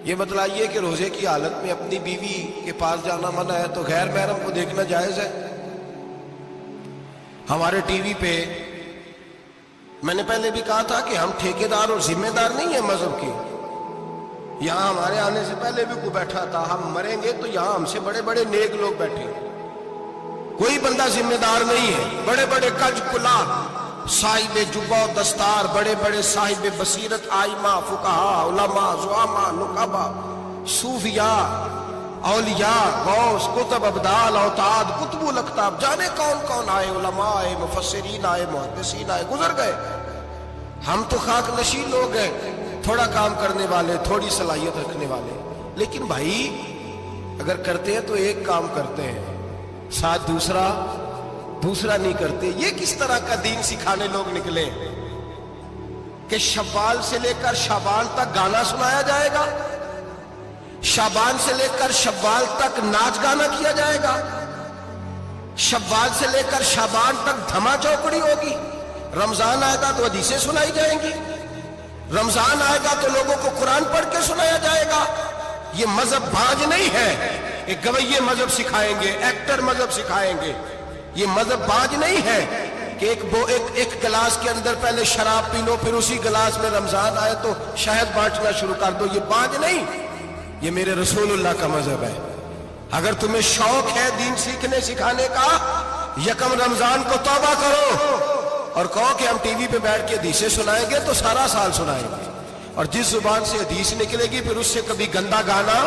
یہ بتلائیے کہ روزے کی حالت میں اپنی بیوی کے پاس جانا منع ہے تو غیر محرم کو دیکھنا جائز ہے؟ ہمارے ٹی وی پہ میں نے پہلے بھی کہا تھا کہ ہم ٹھیکیدار اور ذمہ دار نہیں ہیں مذہب کے. یہاں ہمارے آنے سے پہلے بھی کوئی بیٹھا تھا. ہم مریں گے تو یہاں ہم سے بڑے بڑے نیک لوگ بیٹھے. کوئی بندہ ذمہ دار نہیں ہے. بڑے بڑے کج کلا صاحب جبہ و دستار، بڑے بڑے صاحب بصیرت، آئمہ، فقہا، علماء، زعماء، نقبا، صوفیاء، اولیاء، غوث، کتب، ابدال، اوتاد، کتب الاقطاب، جانے کون کون آئے، علماء آئے، مفسرین آئے، محدثین آئے، گزر گئے. ہم تو خاک نشین لوگ ہیں، تھوڑا کام کرنے والے، تھوڑی صلاحیت رکھنے والے. لیکن بھائی اگر کرتے ہیں تو ایک کام کرتے ہیں، ساتھ دوسرا نہیں کرتے. یہ کس طرح کا دین سکھانے لوگ نکلے کہ شوال سے لے کر شعبان تک گانا سنایا جائے گا، شعبان سے لے کر شوال تک ناچ گانا کیا جائے گا، شوال سے لے کر شعبان تک دھما چوکڑی ہوگی، رمضان آئے گا تو حدیثیں سنائی جائیں گی، رمضان آئے گا تو لوگوں کو قرآن پڑھ کے سنایا جائے گا. یہ مذہب بھاج نہیں ہے. ایک گویے مذہب سکھائیں گے، ایکٹر مذہب سکھائیں گے. یہ مذہب باج نہیں ہے کہ ایک گلاس کے اندر پہلے شراب پی لو، پھر اسی گلاس میں رمضان آئے تو شہد بانٹنا شروع کر دو. یہ باج نہیں، یہ میرے رسول اللہ کا مذہب ہے. اگر تمہیں شوق ہے دین سیکھنے سکھانے کا، یکم رمضان کو توبہ کرو اور کہو کہ ہم ٹی وی پہ بیٹھ کے حدیثیں سنائیں گے تو سارا سال سنائیں گے. اور جس زبان سے حدیث نکلے گی پھر اس سے کبھی گندا گانا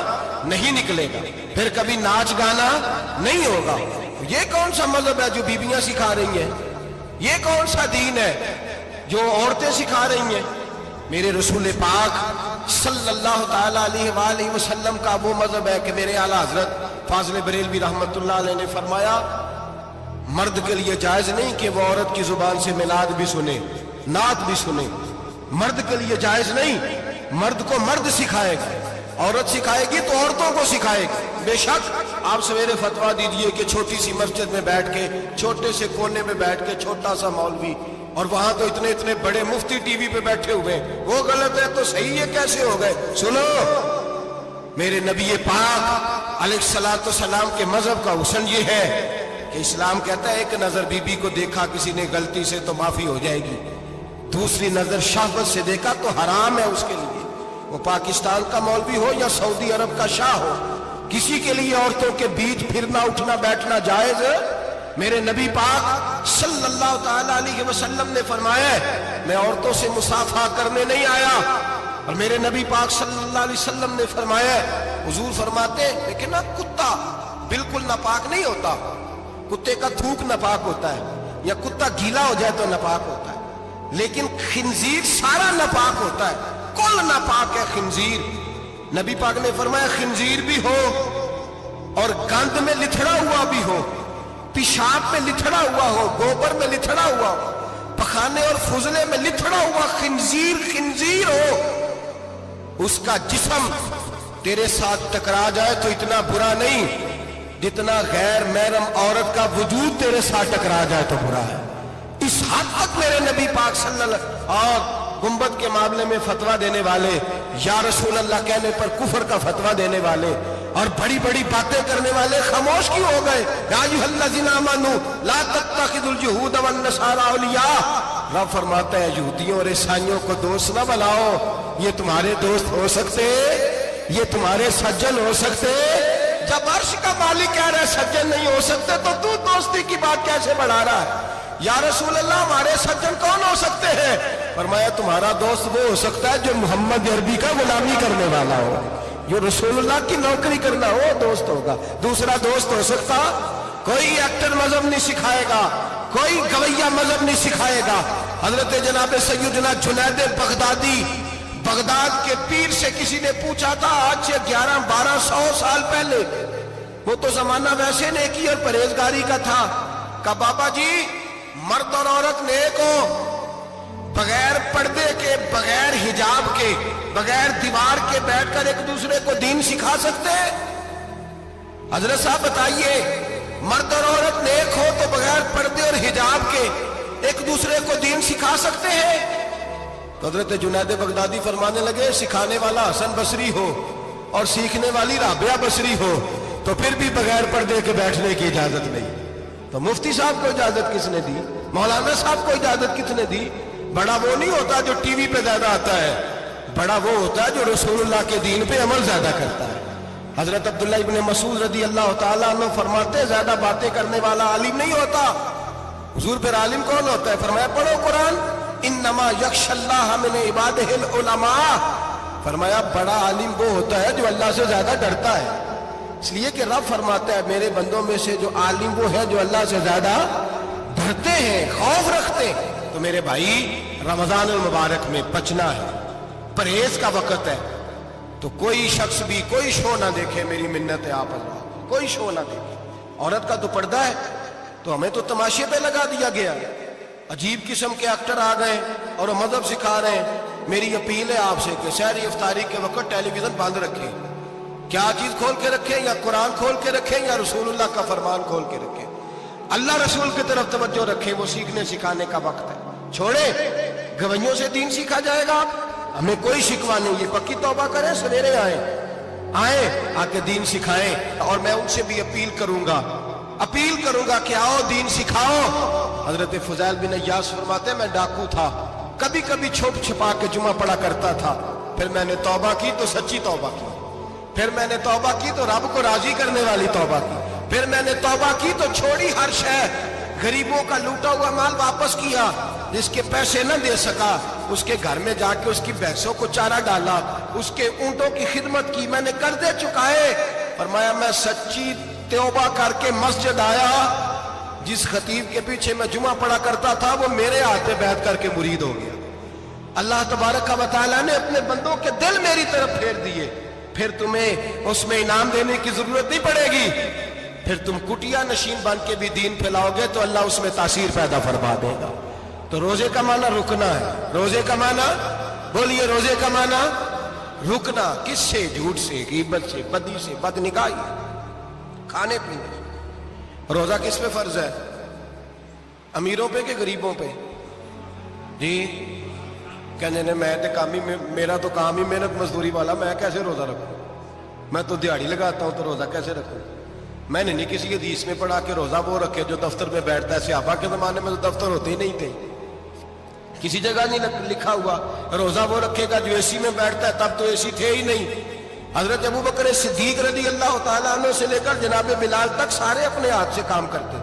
نہیں نکلے گا، پھر کبھی ناچ گانا نہیں ہوگا. یہ کون سا مذہب ہے جو بیویاں سکھا رہی ہیں؟ یہ کون سا دین ہے جو عورتیں سکھا رہی ہیں؟ میرے رسول پاک صلی اللہ تعالی علیہ وآلہ وسلم کا وہ مذہب ہے کہ میرے اعلیٰ حضرت فاضل بریلوی رحمت اللہ علیہ نے فرمایا، مرد کے لیے جائز نہیں کہ وہ عورت کی زبان سے میلاد بھی سنے، نعت بھی سنے. مرد کے لیے جائز نہیں. مرد کو مرد سکھائے گا، عورت سکھائے گی تو عورتوں کو سکھائے گی. بے شک آپ سویرے فتویٰ دیجئے کہ چھوٹی سی مسجد میں بیٹھ کے، چھوٹے سے کونے میں بیٹھ کے چھوٹا سا مولوی، اور وہاں تو اتنے بڑے مفتی ٹی وی پہ بیٹھے ہوئے ہیں، وہ غلط ہے تو صحیح ہے کیسے ہو گئے؟ سنو، میرے نبی پاک علیہ الصلوۃ والسلام کے مذہب کا حسن یہ ہے کہ اسلام کہتا ہے ایک نظر بی بی کو دیکھا کسی نے غلطی سے تو معافی ہو جائے گی، دوسری نظر شہوت سے دیکھا تو حرام ہے اس کے لیے. وہ پاکستان کا مولوی ہو یا سعودی عرب کا شاہ ہو، کسی کے لیے عورتوں کے بیچ پھرنا اٹھنا بیٹھنا جائز ہے؟ میرے نبی پاک صلی اللہ تعالی علیہ وسلم نے فرمایا ہے میں عورتوں سے مصافحہ کرنے نہیں آیا. اور میرے نبی پاک صلی اللہ علیہ وسلم نے فرمایا ہے، حضور فرماتے ہیں لیکن نا کتا بالکل ناپاک نہیں ہوتا، کتے کا تھوک ناپاک ہوتا ہے، یا کتا گیلا ہو جائے تو ناپاک ہوتا ہے، لیکن خنزیر سارا ناپاک ہوتا ہے، کل ناپاک ہے خنزیر. نبی پاک نے فرمایا خنزیر بھی ہو اور گند میں لتھڑا ہوا بھی ہو، پیشاب میں لتھڑا ہوا ہو، گوبر میں لتھڑا ہوا ہو، پخانے اور فضلے میں لتھڑا ہوا خنزیر ہو، اس کا جسم تیرے ساتھ ٹکرا جائے تو اتنا برا نہیں جتنا غیر محرم عورت کا وجود تیرے ساتھ ٹکرا جائے تو برا ہے. اس حد تک میرے نبی پاک صلی اللہ علیہ وسلم اور گنبد کے معاملے میں فتویٰ دینے والے، یا رسول اللہ کہنے پر کفر کا فتویٰ دینے والے اور بڑی بڑی باتیں کرنے والے خاموش کیوں ہو گئے؟ یا ایھا الذین آمنوا لا تتخذوا اليہود والنصارى اولیاء. رب فرماتا ہے یہودیوں اور عیسائیوں کو دوست نہ بناؤ. یہ تمہارے دوست ہو سکتے، یہ تمہارے سجن ہو سکتے. جب عرش کا مالک کہہ رہا ہے سجن نہیں ہو سکتے تو دوستی کی بات کیسے بڑھا رہا ہے؟ یا رسول اللہ ہمارے سجن کون ہو سکتے ہیں؟ فرمایا تمہارا دوست وہ ہو سکتا ہے جو محمد عربی کا غلامی کرنے والا ہو، جو رسول اللہ کی نوکری کرنا ہو دوست ہوگا. دوسرا دوست ہو سکتا؟ کوئی ایکٹر مذہب نہیں سکھائے گا، کوئی گویہ مذہب نہیں سکھائے گا. حضرت جناب سیدنا جنید بغدادی، بغداد کے پیر سے کسی نے پوچھا تھا آج سے 1100-1200 سال پہلے، وہ تو زمانہ ویسے نیکی اور پرہیزگاری کا تھا، کہا بابا جی مرد اور عورت نیک ہو، بغیر پردے کے، بغیر حجاب کے، بغیر دیوار کے بیٹھ کر ایک دوسرے کو دین سکھا سکتے ہیں؟ حضرت صاحب بتائیے، مرد اور عورت نیک ہو تو بغیر پردے اور حجاب کے ایک دوسرے کو دین سکھا سکتے ہیں؟ تو حضرت جنید بغدادی فرمانے لگے سکھانے والا حسن بصری ہو، اور سیکھنے والی رابعہ بصری ہو تو پھر بھی بغیر پردے کے بیٹھنے کی اجازت نہیں. تو مفتی صاحب کو اجازت کس نے دی؟ مولانا صاحب کو اجازت کس نے دی؟ بڑا وہ نہیں ہوتا جو ٹی وی پہ زیادہ آتا ہے، بڑا وہ ہوتا ہے جو رسول اللہ کے دین پہ عمل زیادہ کرتا ہے. حضرت عبداللہ ابن مسعود رضی اللہ تعالیٰ عنہ فرماتے زیادہ باتیں کرنے والا عالم نہیں ہوتا. حضور پھر عالم کون ہوتا ہے؟ فرمایا پڑھو قرآن، انما یخشی اللہ من عبادہ العلماء. فرمایا بڑا عالم وہ ہوتا ہے جو اللہ سے زیادہ ڈرتا ہے. اس لیے کہ رب فرماتا ہے میرے بندوں میں سے جو عالم وہ ہے جو اللہ سے زیادہ ڈرتے ہیں، خوف رکھتے ہیں. تو میرے بھائی رمضان المبارک میں بچنا ہے، پرہیز کا وقت ہے. تو کوئی شخص بھی کوئی شو نہ دیکھے، میری منت ہے آپ حضرات، کوئی شو نہ دیکھے. عورت کا تو پردہ ہے تو ہمیں تو تماشے پہ لگا دیا گیا. عجیب قسم کے ایکٹر آ گئے اور وہ مذہب سکھا رہے ہیں. میری اپیل ہے آپ سے کہ سحری افطاری کے وقت ٹیلی ویژن بند رکھیں. کیا چیز کھول کے رکھیں؟ یا قرآن کھول کے رکھیں یا رسول اللہ کا فرمان کھول کے رکھیں. اللہ رسول کی طرف توجہ رکھیں، وہ سیکھنے سکھانے کا وقت ہے. چھوڑے گویوں سے دین سیکھا جائے گا، ہمیں کوئی شکوہ نہیں. یہ پکی توبہ کریں، سویرے آئیں آ کے دین سکھائیں. اور میں ان سے بھی اپیل کروں گا کہ آؤ دین سکھاؤ. حضرت فضیل بن عیاض فرماتے ہیں میں ڈاکو تھا، کبھی کبھی چھپ چھپا کے جمعہ پڑھا کرتا تھا. پھر میں نے توبہ کی تو سچی توبہ کی، پھر میں نے توبہ کی تو رب کو راضی کرنے والی توبہ کی، پھر میں نے توبہ کی تو چھوڑی ہر شے. غریبوں کا لوٹا ہوا مال واپس کیا، جس کے پیسے نہ دے سکا اس کے گھر میں جا کے اس کی بھینسوں کو چارہ ڈالا، اس کے اونٹوں کی خدمت کی، میں نے قرضے چکائے. فرمایا میں سچی توبہ کر کے مسجد آیا. جس خطیب کے پیچھے میں جمعہ پڑھا کرتا تھا وہ میرے ہاتھ پہ بیعت کر کے مرید ہو گیا. اللہ تبارک و تعالیٰ نے اپنے بندوں کے دل میری طرف پھیر دیے. پھر تمہیں اس میں انعام دینے کی ضرورت نہیں پڑے گی. پھر تم کٹیا نشین بن کے بھی دین پھیلاؤ گے تو اللہ اس میں تاثیر پیدا فرما دے گا. تو روزے کا معنی رکنا ہے. روزے کا معنی بولیے، روزے کا معنی رکنا. کس سے؟ جھوٹ سے، غیبت سے، بدی سے، بدنگاہی، کھانے پینے. روزہ کس پہ فرض ہے؟ امیروں پہ کہ غریبوں پہ؟ جی کہنے نے میں میرا تو کام ہی محنت مزدوری والا، میں کیسے روزہ رکھوں؟ میں تو دیہڑی لگاتا ہوں تو روزہ کیسے رکھوں؟ میں نے نہیں کسی حدیث میں پڑھا کہ روزہ وہ رکھے جو دفتر میں بیٹھتا ہے. صحابہ کے زمانے میں تو دفتر ہوتے ہی نہیں تھے، کسی جگہ نہیں لکھا ہوا روزہ وہ رکھے گا جو اے سی میں بیٹھتا ہے. تب تو اے سی تھے ہی نہیں. حضرت ابوبکر صدیق رضی اللہ تعالیٰ عنہ سے لے کر جناب بلال تک سارے اپنے ہاتھ سے کام کرتے،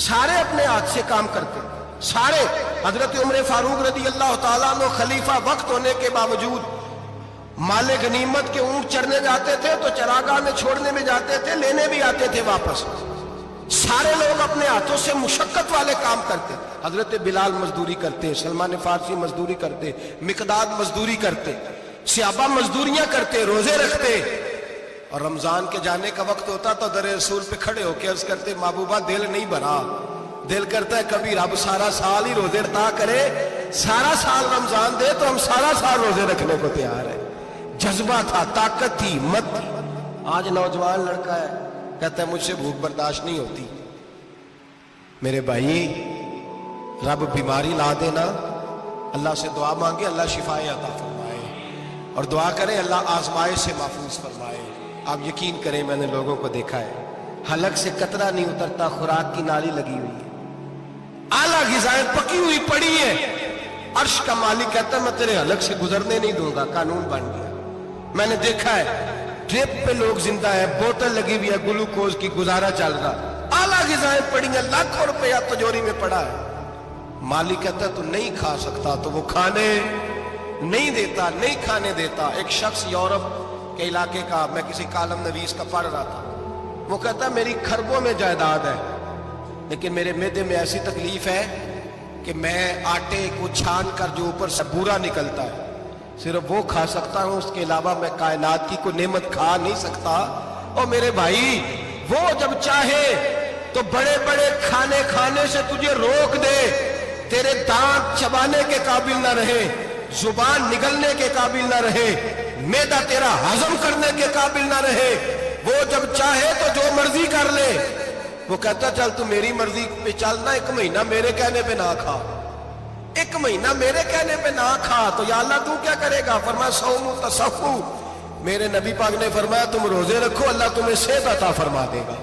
سارے اپنے ہاتھ سے کام کرتے سارے. حضرت عمر فاروق رضی اللہ تعالیٰ عنہ خلیفہ وقت ہونے کے باوجود مال غنیمت کے اونٹ چرنے جاتے تھے تو چراگاہ میں چھوڑنے میں جاتے تھے، لینے بھی آتے تھے واپس. سارے لوگ اپنے ہاتھوں سے مشقت والے کام کرتے. حضرت بلال مزدوری کرتے، سلمان فارسی مزدوری کرتے، مقداد مزدوری کرتے، صحابہ مزدوریاں کرتے، روزے رکھتے. اور رمضان کے جانے کا وقت ہوتا تو در رسول پہ کھڑے ہو کے عرض کرتے محبوبہ دل نہیں بھرا، دل کرتا ہے کبھی رب سارا سال ہی روزے عطا کرے، سارا سال رمضان دے تو ہم سارا سال روزے رکھنے کو تیار ہیں. جذبہ تھا، طاقت تھی، ہمت تھی. آج نوجوان لڑکا ہے کہتا ہے مجھ سے بھوک برداشت نہیں ہوتی. میرے بھائی رب بیماری لا دینا، اللہ سے دعا مانگے اللہ شفائے عطا فرمائے، اور دعا کریں اللہ آزمائش سے محفوظ فرمائے. آپ یقین کریں میں نے لوگوں کو دیکھا ہے حلق سے قطرہ نہیں اترتا، خوراک کی نالی لگی ہوئی ہے، اعلیٰ غذائیں پکی ہوئی پڑی ہیں. عرش کا مالک کہتا ہے میں تیرے حلق سے گزرنے نہیں دوں گا. قانون بن گیا. میں نے دیکھا ہے ڈرپ پہ لوگ زندہ ہے، بوتل لگی ہوئی ہے، گلوکوز کی، گزارا چل رہا. اعلیٰ غذائیں پڑی ہیں، لاکھوں روپیہ تجوری میں پڑا ہے. مالک کہتا ہے تو نہیں کھا سکتا تو وہ کھانے نہیں دیتا، نہیں کھانے دیتا. ایک شخص یورپ کے علاقے کا، میں کسی کالم نویس کا پڑھ رہا تھا، وہ کہتا ہے میری خربوں میں جائیداد ہے لیکن میرے معدے میں ایسی تکلیف ہے کہ میں آٹے کو چھان کر جو اوپر سے بورا نکلتا ہے صرف وہ کھا سکتا ہوں، اس کے علاوہ میں کائنات کی کوئی نعمت کھا نہیں سکتا. اور میرے بھائی وہ جب چاہے تو بڑے بڑے کھانے کھانے سے تجھے روک دے، تیرے دانت چبانے کے قابل نہ رہے، زبان نگلنے کے قابل نہ رہے، معدہ تیرا ہضم کرنے کے قابل نہ رہے. وہ جب چاہے تو جو مرضی کر لے. وہ کہتا چل تو میری مرضی پہ چلنا، 1 مہینہ میرے کہنے پہ نہ کھا، 1 مہینہ میرے کہنے پہ نہ کھا. تو یا اللہ تو کیا کرے گا؟ فرمایا صوم تصفو، میرے نبی پاک نے فرمایا تم روزے رکھو اللہ تمہیں صحت عطا فرما دے گا,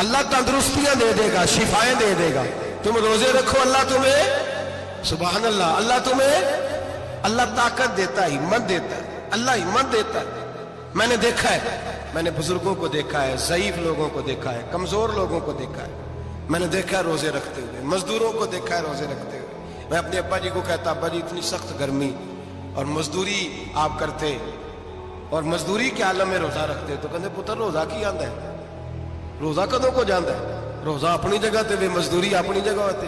اللہ تندرستیاں دے دے گا, شفائیں دے دے گا. تم روزے رکھو اللہ تمہیں, سبحان اللہ, اللہ تمہیں, اللہ طاقت دیتا ہے, ہمت دیتا ہے, اللہ ہمت دیتا ہے. میں نے دیکھا ہے, میں نے بزرگوں کو دیکھا ہے, ضعیف لوگوں کو دیکھا ہے, کمزور لوگوں کو دیکھا ہے, میں نے دیکھا ہے روزے رکھتے ہوئے, مزدوروں کو دیکھا ہے روزے رکھتے ہوئے. میں اپنے ابا جی کو کہتا, ابا جی اتنی سخت گرمی اور مزدوری آپ کرتے اور مزدوری کے عالم میں روزہ رکھتے, تو کہتے پتر روزہ کی آندا ہے, روزہ کدوں کو جاندا ہے, روزہ اپنی جگہ تے مزدوری اپنی جگہ ہوتے.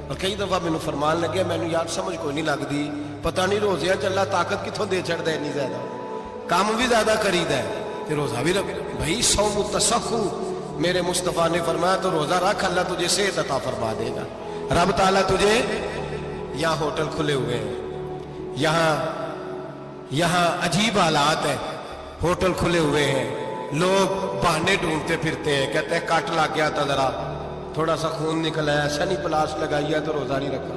اور کئی دفعہ مینوں فرمان لگے, مینوں یار سمجھ کوئی نہیں لگتی, پتہ نہیں روزے چ اللہ طاقت کتوں دے چڑھتا ہے, نہیں زیادہ کام بھی زیادہ کریدا ہے تے روزہ بھی رکھ. بھائی صوم التسخو میرے مصطفیٰ نے فرمایا تو روزہ رکھ, اللہ تجھے صحت عطا فرما دے گا. رب تعالیٰ تجھے, یہاں ہوٹل کھلے ہوئے ہیں, یہاں عجیب حالات ہیں, ہوٹل کھلے ہوئے ہیں, لوگ بہانے ڈھونڈتے پھرتے ہیں, کہتے ہیں کٹ لگ گیا تھا, ذرا تھوڑا سا خون نکل آیا, سنی پلاس لگائی ہے تو روزہ نہیں رکھا,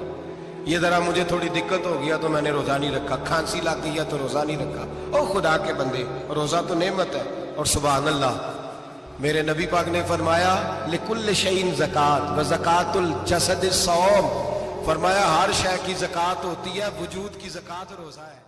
یہ ذرا مجھے تھوڑی دقت ہو گیا تو میں نے روزہ نہیں رکھا, کھانسی لگ گئی ہے تو روزہ نہیں رکھا. او خدا کے بندے, روزہ تو نعمت ہے. اور سبحان اللہ, میرے نبی پاک نے فرمایا لکل شیء زکات و زکات الجسد الصوم, فرمایا ہر شے کی زکات ہوتی ہے, وجود کی زکات روزہ ہے.